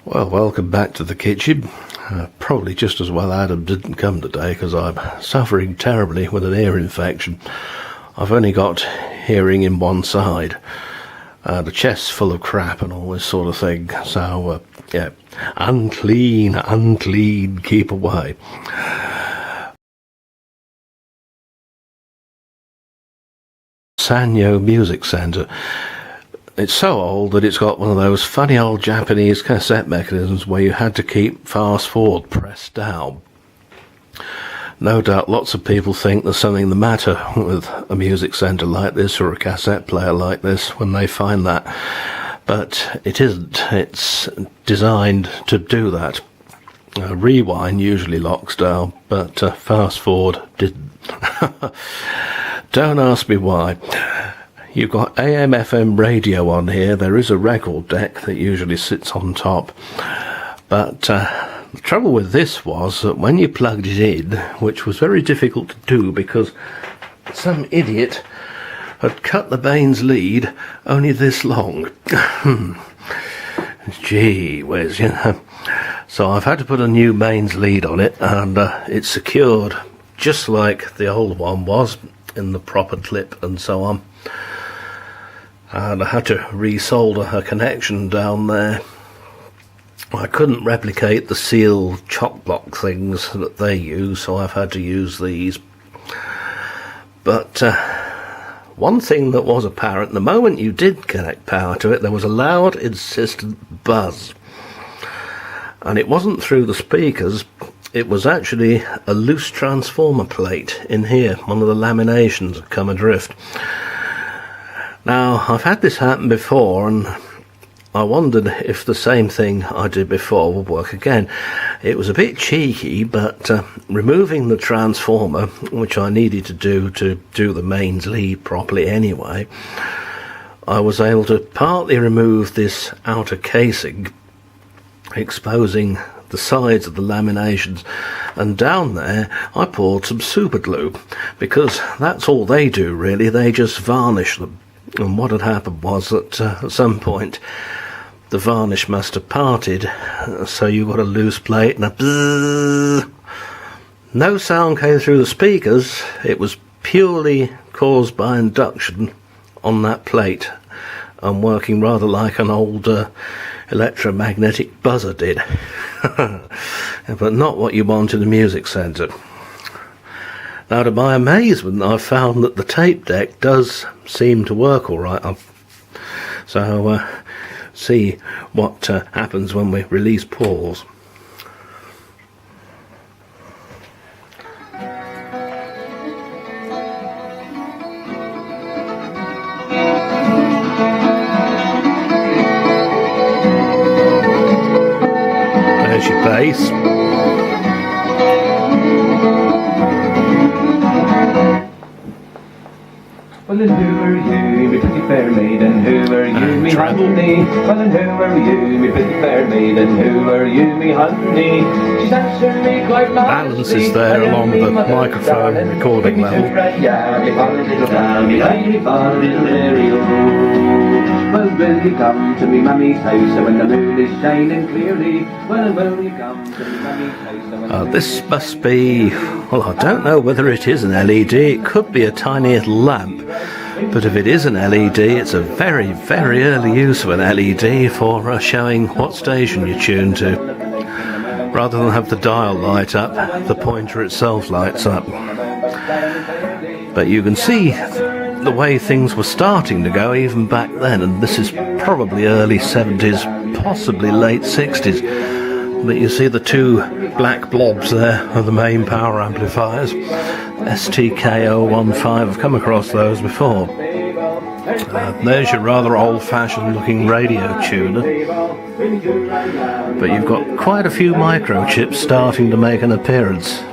Well, welcome back to the kitchen. Probably just as well Adam didn't come today because I'm suffering terribly with an ear infection. I've only got hearing in one side. The chest's full of crap and all this sort of thing. So, yeah, unclean, keep away. Sanyo Music Centre. It's so old that it's got one of those funny old Japanese cassette mechanisms where you had to keep fast forward pressed down. No doubt lots of people think there's something the matter with a music centre like this or a cassette player like this when they find that. But it isn't. It's designed to do that. Rewind usually locks down, but fast forward didn't. Don't ask me why. You've got AM FM radio on here. There is a record deck that usually sits on top. But the trouble with this was that when you plugged it in, which was very difficult to do because some idiot had cut the mains lead only this long. Gee whiz, you know. So I've had to put a new mains lead on it, and it's secured just like the old one was, in the proper clip and so on. And I had to resolder a connection down there. I couldn't replicate the sealed chock block things that they use, so I've had to use these. But one thing that was apparent, the moment you did connect power to it, there was a loud, insistent buzz. And it wasn't through the speakers, it was actually a loose transformer plate in here. One of the laminations had come adrift. Now, I've had this happen before, and I wondered if the same thing I did before would work again. It was a bit cheeky, but removing the transformer, which I needed to do the mains lead properly anyway, I was able to partly remove this outer casing, exposing the sides of the laminations, and down there I poured some super glue, because that's all they do really, they just varnish them. And what had happened was that at some point the varnish must have parted, so you got a loose plate and a bzzz. No sound came through the speakers. It was purely caused by induction on that plate and working rather like an old electromagnetic buzzer did. But not what you want in a music centre. Now, to my amazement, I found that the tape deck does seem to work all right. So, see what happens when we release pause. There's your bass. Well, and who are you, me pretty fair maiden? Who are you, me honey? Well, and who are you, me pretty fair maiden? Who are you, me honey? She's answering me quite nicely. Balance is there along the microphone recording level. Well, will you come to me mummy's house when the moon is shining clearly? Well, will you come to me mummy's house? This must be, well, I don't know whether it is an LED. It could be a tiny little lamp. But if it is an LED, it's a very, very early use of an LED for showing what station you're tuned to. Rather than have the dial light up, the pointer itself lights up. But you can see the way things were starting to go even back then, and this is probably early 70s, possibly late 60s. But you see the two black blobs there are the main power amplifiers. STK015, I've come across those before. There's your rather old-fashioned looking radio tuner. But you've got quite a few microchips starting to make an appearance.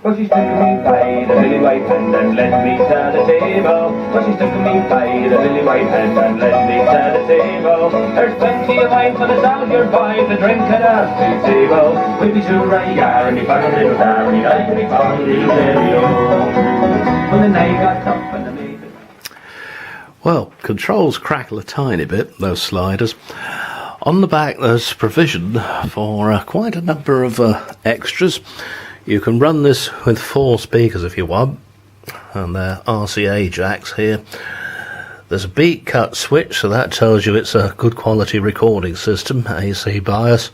Well, she's took me by the lily white hand and led me to the table. Well, she's took me by the lily white hand and led me to the table. table. There's plenty of wine for the sound you're buying to drink at a big table. We'll be sure I got and he found a little there and he liked to be found little there. When the night got up and the maid. Well, controls crackle a tiny bit, those sliders. On the back there's provision for quite a number of extras. You can run this with 4 speakers if you want, and they're RCA jacks here. There's a beat cut switch, so that tells you it's a good quality recording system, AC bias.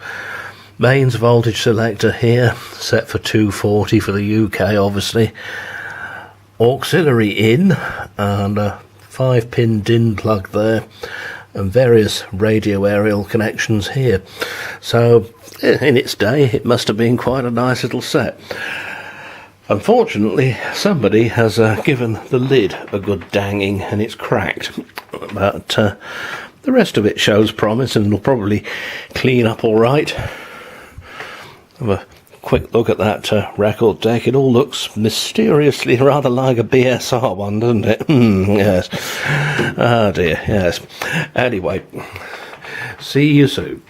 Mains voltage selector here, set for 240 for the UK obviously. Auxiliary in, and a 5-pin DIN plug there, and various radio aerial connections here. So in its day it must have been quite a nice little set. Unfortunately somebody has given the lid a good danging and it's cracked, but the rest of it shows promise and will probably clean up all right. Have a quick look at that record deck. It all looks mysteriously rather like a BSR one, doesn't it? Yes. Oh dear, yes. Anyway, see you soon.